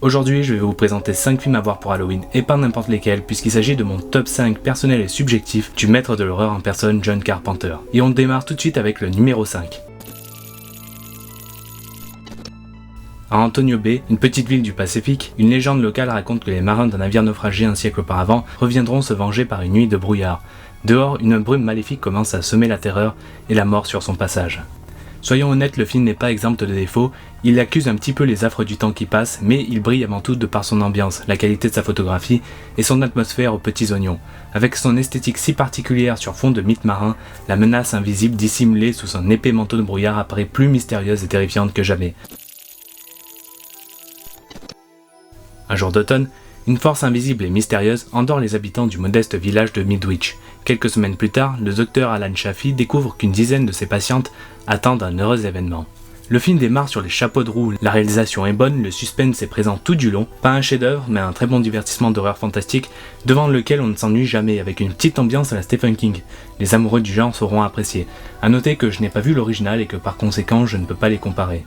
Aujourd'hui, je vais vous présenter 5 films à voir pour Halloween, et pas n'importe lesquels, puisqu'il s'agit de mon top 5 personnel et subjectif du maître de l'horreur en personne, John Carpenter. Et on démarre tout de suite avec le numéro 5. À Antonio Bay, une petite ville du Pacifique, une légende locale raconte que les marins d'un navire naufragé un siècle auparavant reviendront se venger par une nuit de brouillard. Dehors, une brume maléfique commence à semer la terreur et la mort sur son passage. Soyons honnêtes, le film n'est pas exempt de défauts, il accuse un petit peu les affres du temps qui passe, mais il brille avant tout de par son ambiance, la qualité de sa photographie et son atmosphère aux petits oignons. Avec son esthétique si particulière sur fond de mythes marins, la menace invisible dissimulée sous son épais manteau de brouillard apparaît plus mystérieuse et terrifiante que jamais. Un jour d'automne, une force invisible et mystérieuse endort les habitants du modeste village de Midwich. Quelques semaines plus tard, le docteur Alan Chaffee découvre qu'une dizaine de ses patientes attendent un heureux événement. Le film démarre sur les chapeaux de roue, la réalisation est bonne, le suspense est présent tout du long, pas un chef-d'œuvre mais un très bon divertissement d'horreur fantastique devant lequel on ne s'ennuie jamais avec une petite ambiance à la Stephen King. Les amoureux du genre sauront apprécier. A noter que je n'ai pas vu l'original et que par conséquent je ne peux pas les comparer.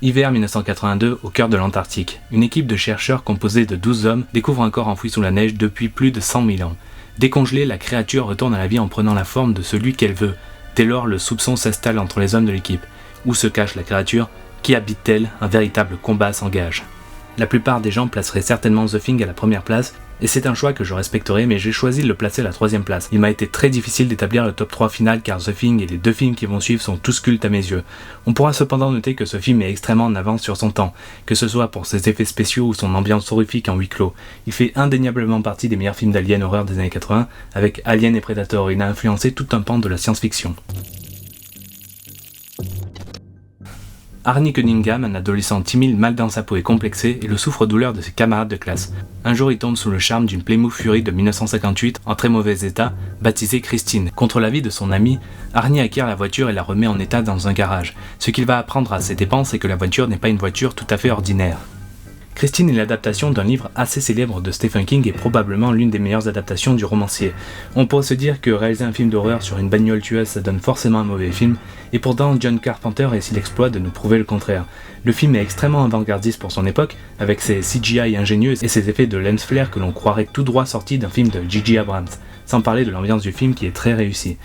Hiver 1982, au cœur de l'Antarctique, une équipe de chercheurs composée de 12 hommes découvre un corps enfoui sous la neige depuis plus de 100 000 ans. Décongelée, la créature retourne à la vie en prenant la forme de celui qu'elle veut. Dès lors, le soupçon s'installe entre les hommes de l'équipe. Où se cache la créature? Qui habite-t-elle? Un véritable combat s'engage. La plupart des gens placeraient certainement The Thing à la première place, et c'est un choix que je respecterai, mais j'ai choisi de le placer à la troisième place. Il m'a été très difficile d'établir le top 3 final car The Thing et les deux films qui vont suivre sont tous cultes à mes yeux. On pourra cependant noter que ce film est extrêmement en avance sur son temps, que ce soit pour ses effets spéciaux ou son ambiance horrifique en huis clos. Il fait indéniablement partie des meilleurs films d'Alien horreur des années 80, avec Alien et Predator, il a influencé tout un pan de la science-fiction. Arnie Cunningham, un adolescent timide mal dans sa peau et complexé, est le souffre-douleur de ses camarades de classe. Un jour, il tombe sous le charme d'une Plymouth Fury de 1958, en très mauvais état, baptisée Christine. Contre l'avis de son ami, Arnie acquiert la voiture et la remet en état dans un garage. Ce qu'il va apprendre à ses dépens, c'est que la voiture n'est pas une voiture tout à fait ordinaire. Christine est l'adaptation d'un livre assez célèbre de Stephen King et probablement l'une des meilleures adaptations du romancier. On pourrait se dire que réaliser un film d'horreur sur une bagnole tueuse ça donne forcément un mauvais film, et pourtant John Carpenter réussit l'exploit de nous prouver le contraire. Le film est extrêmement avant-gardiste pour son époque, avec ses CGI ingénieux et ses effets de lens flare que l'on croirait tout droit sortis d'un film de J.J. Abrams, sans parler de l'ambiance du film qui est très réussie.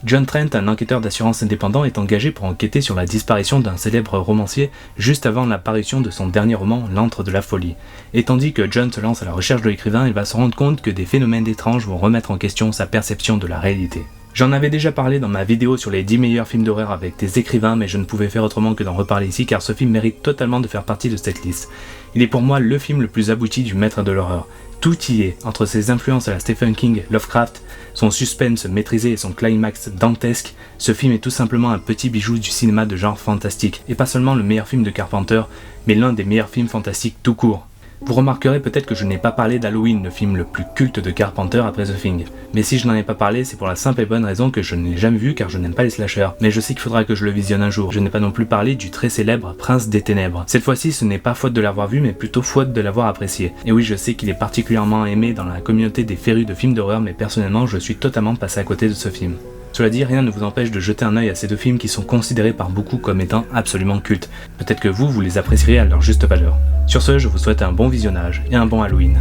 John Trent, un enquêteur d'assurance indépendant, est engagé pour enquêter sur la disparition d'un célèbre romancier juste avant l'apparition de son dernier roman, L'Antre de la folie. Et tandis que John se lance à la recherche de l'écrivain, il va se rendre compte que des phénomènes étranges vont remettre en question sa perception de la réalité. J'en avais déjà parlé dans ma vidéo sur les 10 meilleurs films d'horreur avec des écrivains, mais je ne pouvais faire autrement que d'en reparler ici car ce film mérite totalement de faire partie de cette liste. Il est pour moi le film le plus abouti du maître de l'horreur. Tout y est, entre ses influences à la Stephen King, Lovecraft, son suspense maîtrisé et son climax dantesque, ce film est tout simplement un petit bijou du cinéma de genre fantastique, et pas seulement le meilleur film de Carpenter, mais l'un des meilleurs films fantastiques tout court. Vous remarquerez peut-être que je n'ai pas parlé d'Halloween, le film le plus culte de Carpenter après The Thing. Mais si je n'en ai pas parlé, c'est pour la simple et bonne raison que je ne l'ai jamais vu car je n'aime pas les slashers. Mais je sais qu'il faudra que je le visionne un jour. Je n'ai pas non plus parlé du très célèbre Prince des Ténèbres. Cette fois-ci, ce n'est pas faute de l'avoir vu, mais plutôt faute de l'avoir apprécié. Et oui, je sais qu'il est particulièrement aimé dans la communauté des férus de films d'horreur, mais personnellement, je suis totalement passé à côté de ce film. Cela dit, rien ne vous empêche de jeter un œil à ces deux films qui sont considérés par beaucoup comme étant absolument cultes. Peut-être que vous les apprécierez à leur juste valeur. Sur ce, je vous souhaite un bon visionnage et un bon Halloween.